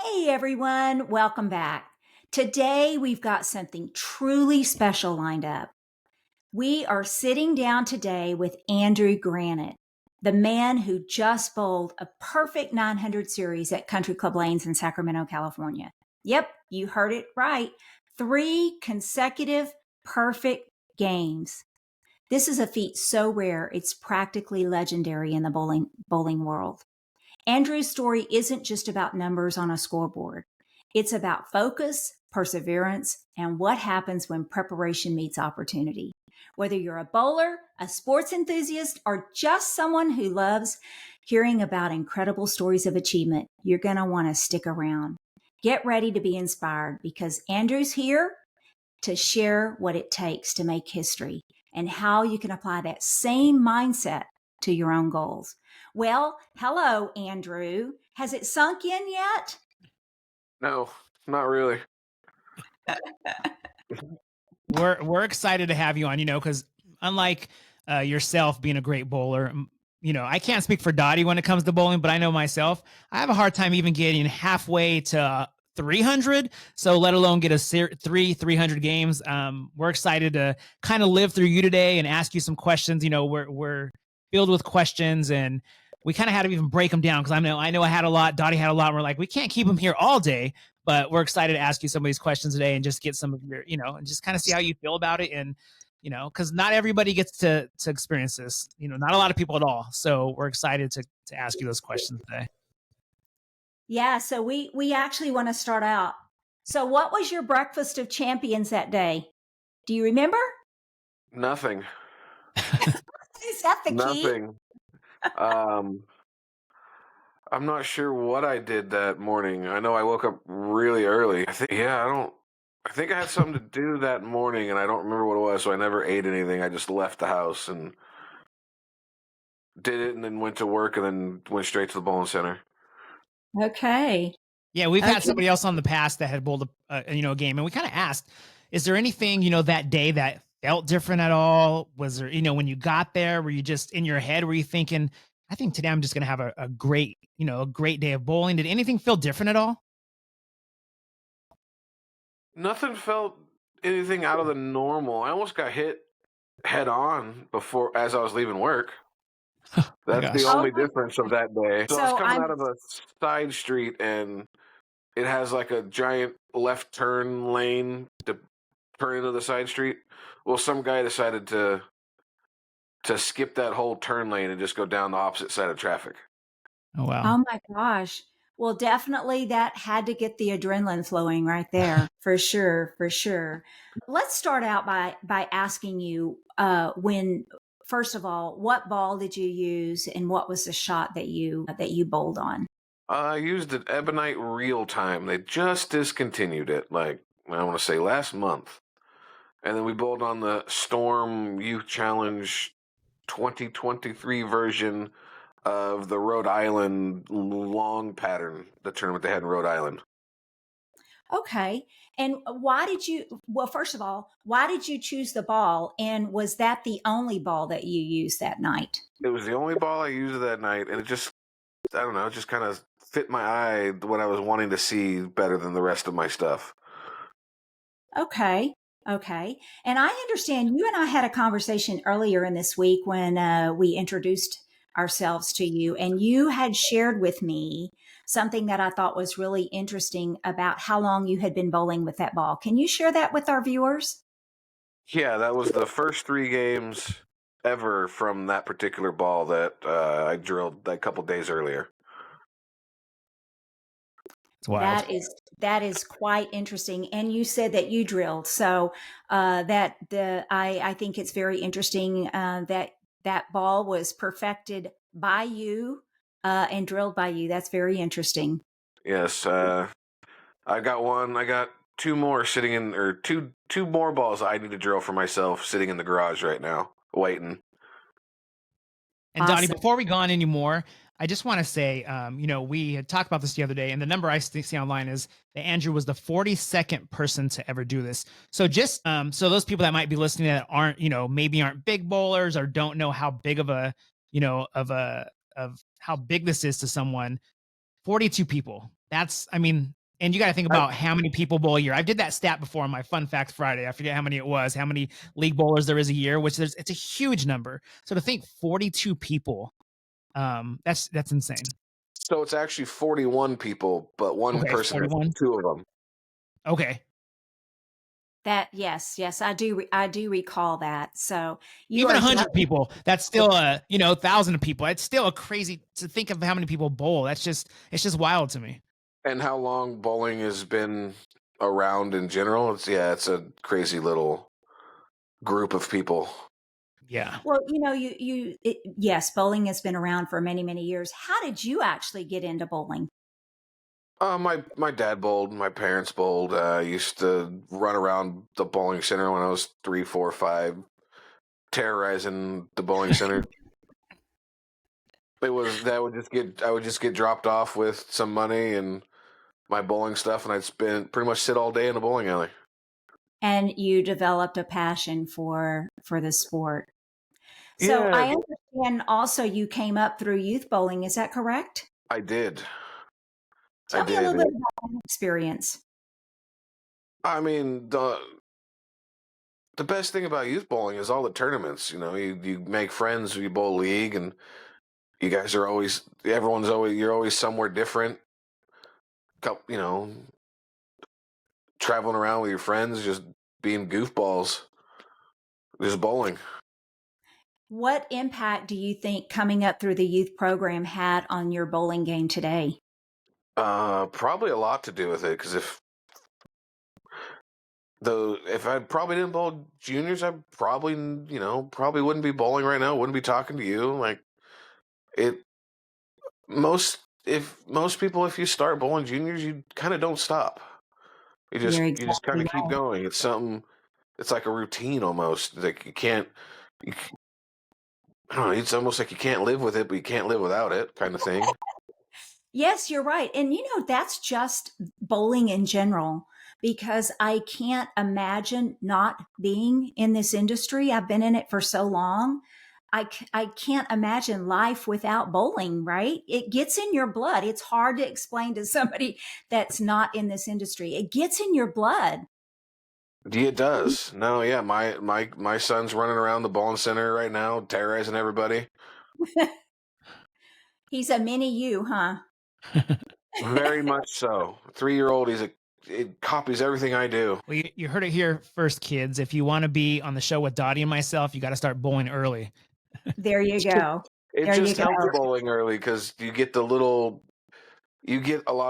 Hey everyone, welcome back. Today we've got something truly special lined up. We are sitting down today with Andrew Granite, the man who just bowled a perfect 900 series at Country Club Lanes in Sacramento, California. Yep, you heard it right. 3 consecutive perfect games. This is a feat so rare, it's practically legendary in the bowling world. Andrew's story isn't just about numbers on a scoreboard. It's about focus, perseverance, and what happens when preparation meets opportunity. Whether you're a bowler, a sports enthusiast, or just someone who loves hearing about incredible stories of achievement, you're going to want to stick around. Get ready to be inspired because Andrew's here to share what it takes to make history and how you can apply that same mindset to your own goals. Well, hello, Andrew. Has it sunk in yet? No, not really. We're excited to have you on, because unlike yourself being a great bowler, I can't speak for Dottie when it comes to bowling, but I know myself, I have a hard time even getting halfway to 300. So let alone get a 300 games. We're excited to kind of live through you today and ask you some questions. We're filled with questions, and we kind of had to even break them down because I know I had a lot, Dottie had a lot. And we're like, we can't keep them here all day, but we're excited to ask you some of these questions today and just get some of your, and just kind of see how you feel about it. And, because not everybody gets to experience this, not a lot of people at all. So we're excited to ask you those questions today. Yeah, so we actually want to start out. So what was your breakfast of champions that day? Do you remember? Nothing. Is that the key? Nothing. I'm not sure what I did that morning. I know I woke up really early. I think I had something to do that morning and I don't remember what it was, so I never ate anything. I just left the house and did it and then went to work and then went straight to the bowling center. Okay. Yeah, we've had somebody else on the past that had bowled a game, and we kind of asked, is there anything, that day that felt different at all? Was there, when you got there, were you just in your head, were you thinking, I think today I'm just going to have a great day of bowling? Did anything feel different at all? Nothing felt anything out of the normal. I almost got hit head on as I was leaving work. That's the only difference of that day. So I was coming out of a side street and it has like a giant left turn lane to turn into the side street. Well, some guy decided to skip that whole turn lane and just go down the opposite side of traffic. Oh, wow. Oh my gosh. Well, definitely that had to get the adrenaline flowing right there. For sure. Let's start out by asking you first of all, what ball did you use and what was the shot that you bowled on? I used an Ebonite Real Time. They just discontinued it, like I want to say last month. And then we bowled on the Storm Youth Challenge 2023 version of the Rhode Island long pattern, the tournament they had in Rhode Island. Okay. And first of all, why did you choose the ball? And was that the only ball that you used that night? It was the only ball I used that night. And it just kind of fit my eye what I was wanting to see better than the rest of my stuff. Okay. And I understand you and I had a conversation earlier in this week when we introduced ourselves to you, and you had shared with me something that I thought was really interesting about how long you had been bowling with that ball. Can you share that with our viewers? Yeah, that was the first 3 games ever from that particular ball that I drilled a couple days earlier. It's wild. That is quite interesting. And you said that you drilled, so I think it's very interesting that ball was perfected by you and drilled by you. That's very interesting. Yes, I got one. I got 2 more sitting in, or two more balls I need to drill for myself sitting in the garage right now, waiting. And Dottie, before we go on anymore, I just want to say, we had talked about this the other day, and the number I see online is that Andrew was the 42nd person to ever do this. So just so those people that might be listening that aren't, maybe aren't big bowlers or don't know how big of a, of how big this is to someone, 42 people. I mean, and you got to think about how many people bowl a year. I did that stat before on my Fun Fact Friday. I forget how many it was, how many league bowlers there is a year, it's a huge number. So to think 42 people, that's insane. So it's actually 41 people, but one person has 2 of them. Okay. That yes, I do recall that. So even 100 people, that's still 1,000 of people. It's still a crazy to think of how many people bowl. It's just wild to me. And how long bowling has been around in general? It's a crazy little group of people. Yeah. Well, yes, bowling has been around for many, many years. How did you actually get into bowling? My dad bowled. My parents bowled. I used to run around the bowling center when I was 3, 4, 5, terrorizing the bowling center. I would just get dropped off with some money and my bowling stuff, and I'd pretty much sit all day in the bowling alley. And you developed a passion for the sport. So yeah. I understand also you came up through youth bowling. Is that correct? I did. Tell me a little bit about that experience. I mean, the best thing about youth bowling is all the tournaments. You make friends, you bowl league, and you guys are you're always somewhere different. Traveling around with your friends, just being goofballs, just bowling. What impact do you think coming up through the youth program had on your bowling game today? Probably a lot to do with it, because if I probably didn't bowl juniors, I probably wouldn't be bowling right now. Wouldn't be talking to you. Like most people, if you start bowling juniors, you kind of don't stop. You just kind of keep going. It's something. It's like a routine almost. Like I don't know. It's almost like you can't live with it, but you can't live without it, kind of thing. Yes, you're right. And that's just bowling in general, because I can't imagine not being in this industry. I've been in it for so long. I can't imagine life without bowling, right? It gets in your blood. It's hard to explain to somebody that's not in this industry. It gets in your blood. Yeah, it does. No, yeah, my son's running around the bowling center right now, terrorizing everybody. He's a mini you, huh? Very much so. 3-year-old, it copies everything I do. Well, you heard it here first, kids. If you want to be on the show with Dottie and myself, you got to start bowling early. There you go. It just helps bowling early, because you get a lot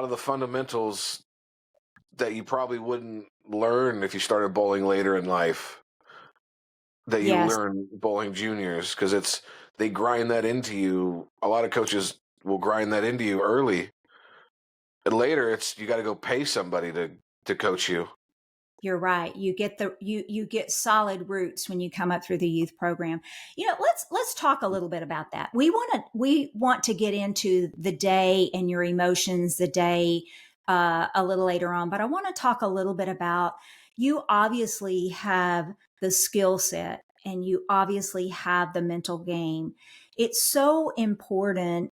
of the fundamentals that you probably wouldn't learn if you started bowling later in life, that you learn bowling juniors, because they grind that into you. A lot of coaches will grind that into you early. And later, you got to go pay somebody to coach you. You're right. You get you get solid roots when you come up through the youth program. Let's talk a little bit about that. We want to get into the day and your emotions the day a little later on, but I want to talk a little bit about, you obviously have the skill set and you obviously have the mental game. It's so important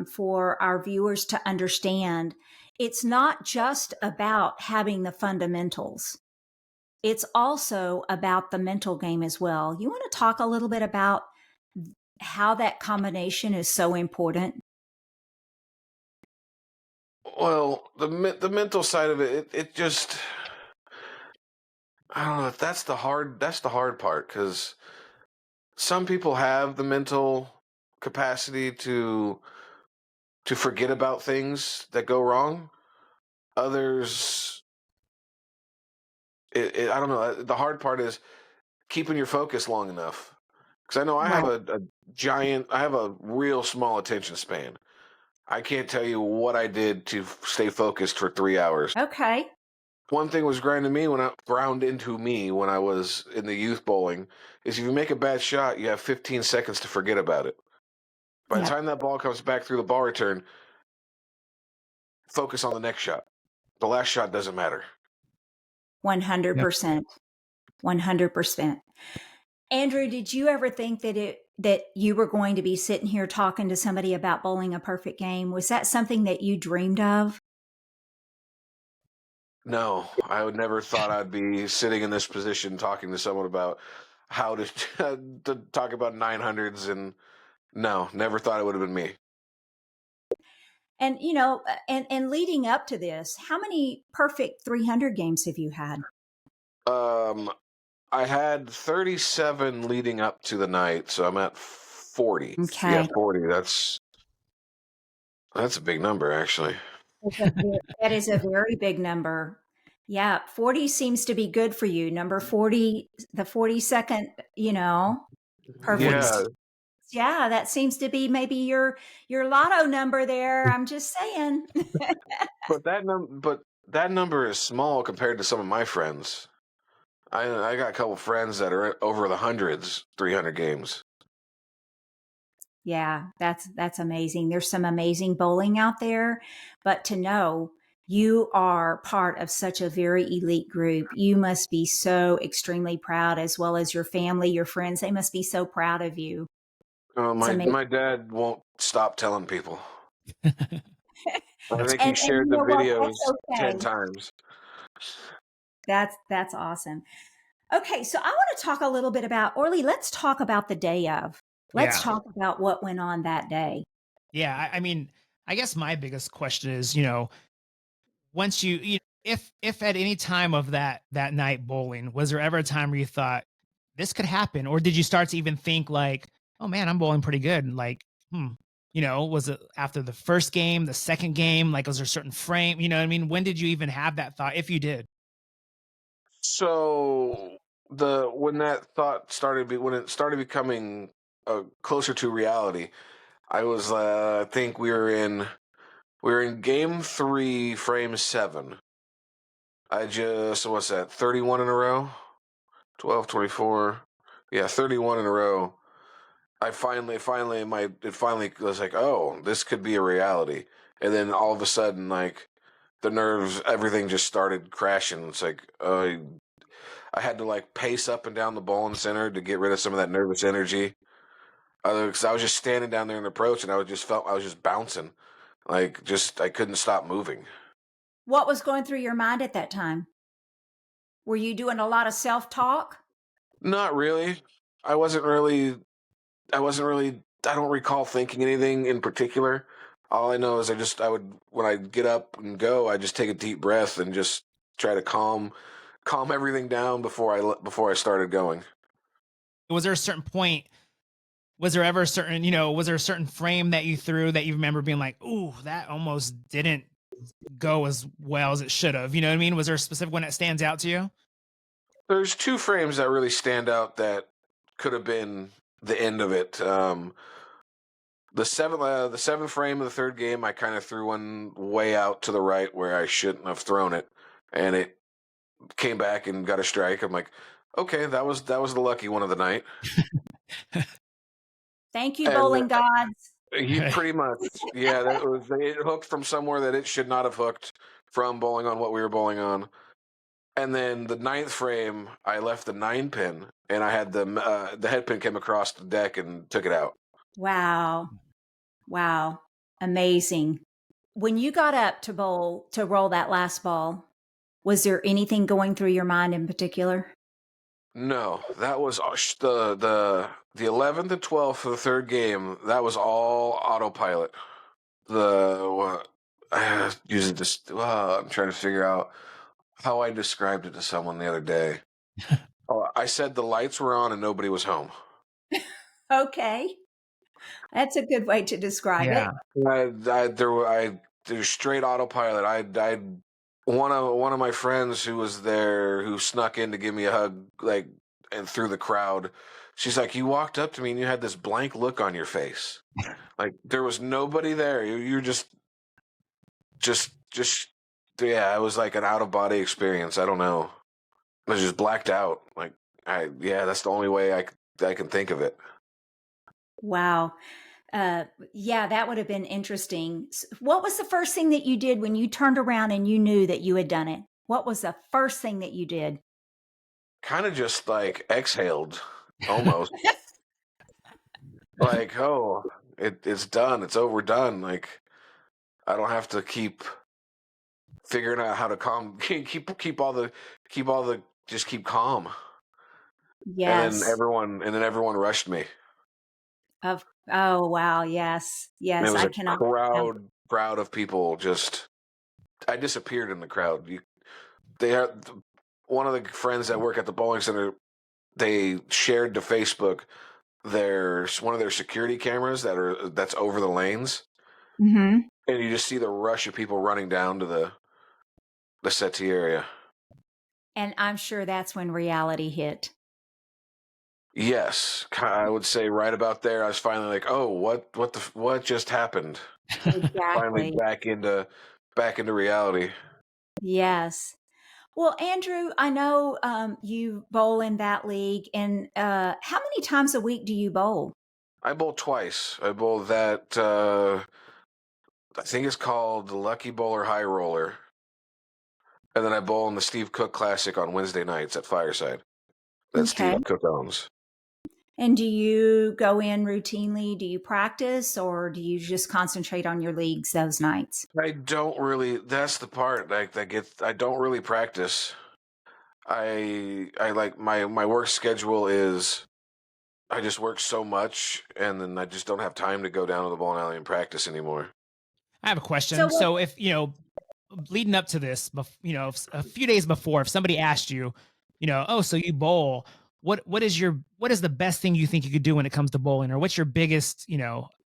for our viewers to understand. It's not just about having the fundamentals. It's also about the mental game as well. You want to talk a little bit about how that combination is so important? Well, the mental side of it just, I don't know. That's the hard part, because some people have the mental capacity to forget about things that go wrong. Others, I don't know. The hard part is keeping your focus long enough. Because I know I have a real small attention span. I can't tell you what I did to stay focused for 3 hours. Okay. One thing was ground into me when I was in the youth bowling is, if you make a bad shot, you have 15 seconds to forget about it. By the time that ball comes back through the ball return, focus on the next shot. The last shot doesn't matter. 100%. 100%. Andrew, did you ever think that you were going to be sitting here talking to somebody about bowling a perfect game? Was that something that you dreamed of? No, I would never thought I'd be sitting in this position talking to someone about how to, to talk about 900s, and no, never thought it would have been me. And and leading up to this, how many perfect 300 games have you had? I had 37 leading up to the night, so I'm at 40. Okay. Yeah, 40. That's a big number, actually. That is a very big number. Yeah, 40 seems to be good for you. Number 40, the 42nd, perfect. Yeah. Yeah, that seems to be maybe your lotto number there. I'm just saying. But that number is small compared to some of my friends. I got a couple friends that are over the hundreds, 300 games. Yeah, that's amazing. There's some amazing bowling out there, but to know you are part of such a very elite group, you must be so extremely proud, as well as your family, your friends. They must be so proud of you. My dad won't stop telling people. I think he shared the videos 10 times. That's awesome. Okay, so I want to talk a little bit about Orly. Let's talk about the day of. Let's talk about what went on that day. Yeah, I mean, I guess my biggest question is, once if at any time of that night bowling, was there ever a time where you thought this could happen, or did you start to even think like, oh man, I'm bowling pretty good? Like, was it after the first game, the second game? Like, was there a certain frame? You know what I mean? When did you even have that thought, if you did? So when it started becoming closer to reality, I was I think we were in game 3, frame 7. What's that, 31 in a row? 12, 24. Yeah, 31 in a row. It finally was like, oh, this could be a reality. And then all of a sudden, like, the nerves, everything just started crashing. It's like, I had to like pace up and down the bowling center to get rid of some of that nervous energy. Because I was just standing down there in the approach, and I was just bouncing, like, I couldn't stop moving. What was going through your mind at that time? Were you doing a lot of self-talk? Not really. I wasn't really. I don't recall thinking anything in particular. All I know is when I get up and go, I just take a deep breath and just try to calm everything down before I started going. Was there a certain point? Was there ever a certain, was there a certain frame that you threw that you remember being like, ooh, that almost didn't go as well as it should have? You know what I mean? Was there a specific one that stands out to you? There's 2 frames that really stand out that could have been the end of it. The seventh frame of the third game, I kind of threw one way out to the right where I shouldn't have thrown it, and it came back and got a strike. I'm like, okay, that was the lucky one of the night. Thank you, bowling gods. Pretty much, yeah. It hooked from somewhere that it should not have hooked from, bowling on what we were bowling on. And then the 9th frame, I left the 9 pin, and I had the head pin came across the deck and took it out. Wow, amazing. When you got up to roll that last ball, was there anything going through your mind in particular? No, that was the 11th and 12th for the third game. That was all autopilot. I'm trying to figure out how I described it to someone the other day. I said the lights were on and nobody was home. Okay, that's a good way to describe it. There's straight autopilot. One of my friends who was there, who snuck in to give me a hug, like, and through the crowd, she's like, you walked up to me and you had this blank look on your face, like there was nobody there. You're just yeah. It was like an out of body experience. I don't know. I was just blacked out. Like, that's the only way I can think of it. Wow. Yeah, that would have been interesting. What was the first thing that you did when you turned around and you knew that you had done it? What was the first thing that you did? Kind of just like exhaled, almost. Like, oh, it's done. It's overdone. Like, I don't have to keep figuring out how to keep all the just keep calm. Yes. And then everyone rushed me. Oh wow, yes. And it was I a crowd of people. I disappeared in the crowd. One of the friends that work at the bowling center, they shared to Facebook one of their security cameras that's over the lanes. Mm-hmm. And you just see the rush of people running down to the settee area. And I'm sure that's when reality hit. Yes, I would say right about there. I was finally like, "Oh, what just happened?" Exactly. Finally back into reality. Yes. Well, Andrew, I know you bowl in that league, and how many times a week do you bowl? I bowl twice. I bowl that. I think it's called the Lucky Bowler High Roller, and then I bowl in the Steve Cook Classic on Wednesday nights at Fireside. That Steve Cook owns. And do you go in routinely? Do you practice, or do you just concentrate on your leagues those nights? I don't really. That's the part I don't really practice. I like my work schedule is. I just work so much, and then I just don't have time to go down to the bowling alley and practice anymore. I have a question. So if leading up to this, a few days before, if somebody asked you, oh, so you bowl, what is the best thing you think you could do when it comes to bowling, or what's your biggest,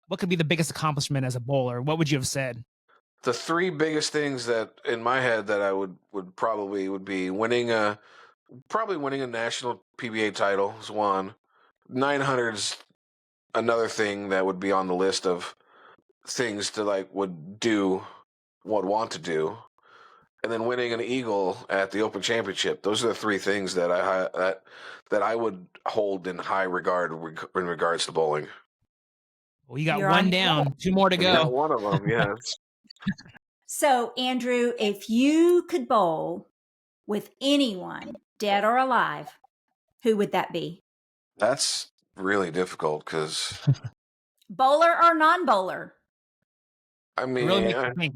what could be the biggest accomplishment as a bowler? What would you have said? The three biggest things that in my head that I would be winning a national PBA title is one. 900's another thing that would be on the list of things to want to do. And then winning an eagle at the Open Championship. Those are the three things that I would hold in high regard in regards to bowling. Well, you got one down, two more to go. Got one of them, yes. So, Andrew, if you could bowl with anyone, dead or alive, who would that be? That's really difficult because bowler or non-bowler? I mean, it really makes you think.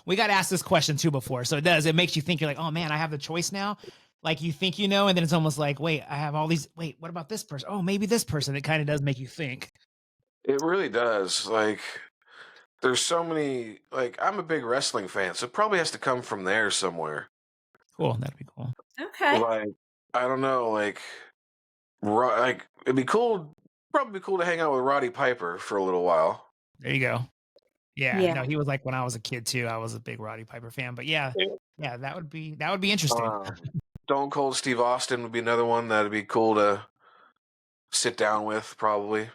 We got asked this question too before, so it makes you think. You're like, oh man, I have the choice now. Like you think and then it's almost like, wait, I have all these. Wait, what about this person? Oh, maybe this person. It kind of does make you think. It really does. Like, there's so many. Like, I'm a big wrestling fan, so it probably has to come from there somewhere. Cool, that'd be cool. Okay. Like, I don't know. Like it'd be cool. Probably be cool to hang out with Roddy Piper for a little while. There you go. Yeah, no, he was like when I was a kid too. I was a big Roddy Piper fan, but yeah, that would be interesting. Stone Cold Steve Austin would be another one that'd be cool to sit down with, probably.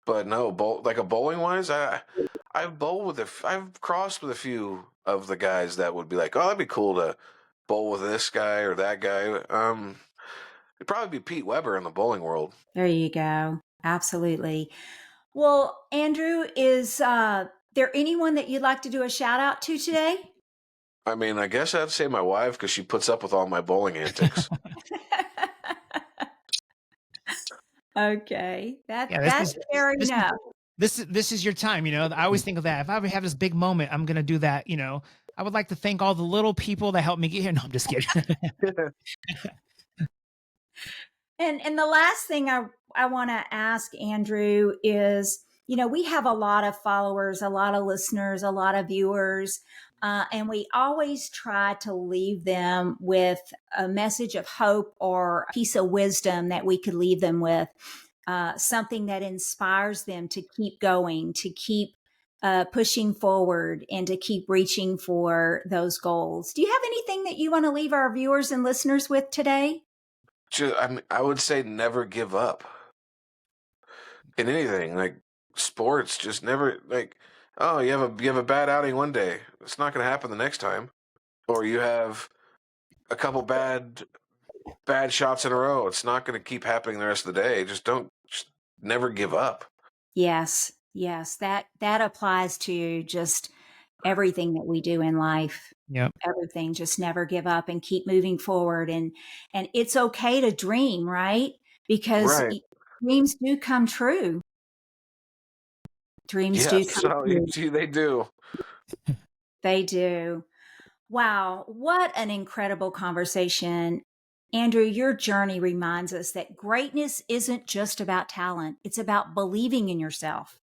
But no, bowling wise, I've crossed with a few of the guys that would be like, oh, that'd be cool to bowl with this guy or that guy. It'd probably be Pete Weber in the bowling world. There you go. Absolutely. Well, Andrew, is there anyone that you'd like to do a shout out to today? I mean, I guess I'd say my wife because she puts up with all my bowling antics. Okay, that's fair enough. This is your time. I always think of that. If I ever have this big moment, I'm gonna do that. I would like to thank all the little people that helped me get here. No, I'm just kidding. And the last thing I want to ask Andrew is, we have a lot of followers, a lot of listeners, a lot of viewers, and we always try to leave them with a message of hope or a piece of wisdom that we could leave them with, something that inspires them to keep going, to keep pushing forward, and to keep reaching for those goals. Do you have anything that you want to leave our viewers and listeners with today? I would say never give up in anything, like sports. Just never oh, you have a bad outing one day. It's not going to happen the next time. Or you have a couple bad shots in a row. It's not going to keep happening the rest of the day. Just never give up. Yes. That applies to just everything that we do in life. Yep. Everything. Just never give up and keep moving forward. And it's okay to dream, right? Because dreams do come true. Dreams do come true. They do. They do. Wow, what an incredible conversation. Andrew, your journey reminds us that greatness isn't just about talent, it's about believing in yourself,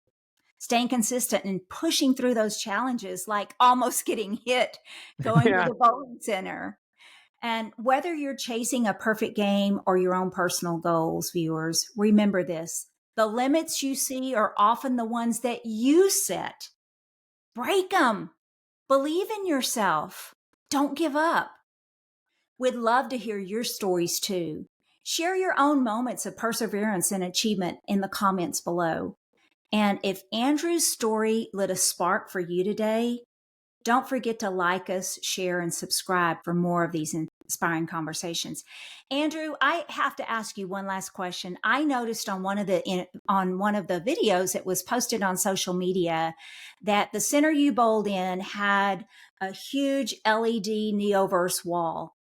staying consistent and pushing through those challenges, like almost getting hit going to Yeah. the bowling center. And whether you're chasing a perfect game or your own personal goals, viewers, remember this: the limits you see are often the ones that you set. Break them. Believe in yourself. Don't give up. We'd love to hear your stories too. Share your own moments of perseverance and achievement in the comments below. And if Andrew's story lit a spark for you today, don't forget to like us, share, and subscribe for more of these inspiring conversations. Andrew, I have to ask you one last question. I noticed on one of the videos that was posted on social media that the center you bowled in had a huge LED Neoverse wall.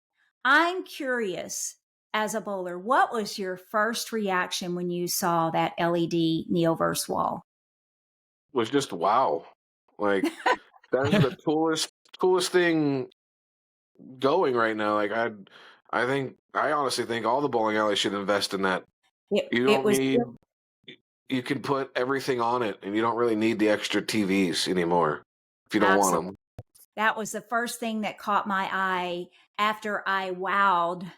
I'm curious, as a bowler, what was your first reaction when you saw that LED Neoverse wall? Was just wow. Like that is the coolest thing going right now. Like I honestly think all the bowling alleys should invest in that. You can put everything on it, and you don't really need the extra TVs anymore if you don't want them. That was the first thing that caught my eye after I wowed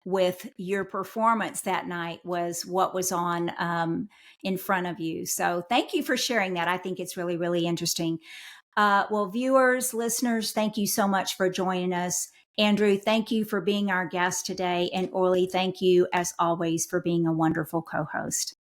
with your performance that night, was what was on in front of you. So thank you for sharing that. I think it's really, really interesting. Well, viewers, listeners, thank you so much for joining us. Andrew, thank you for being our guest today. And Orly, thank you, as always, for being a wonderful co-host.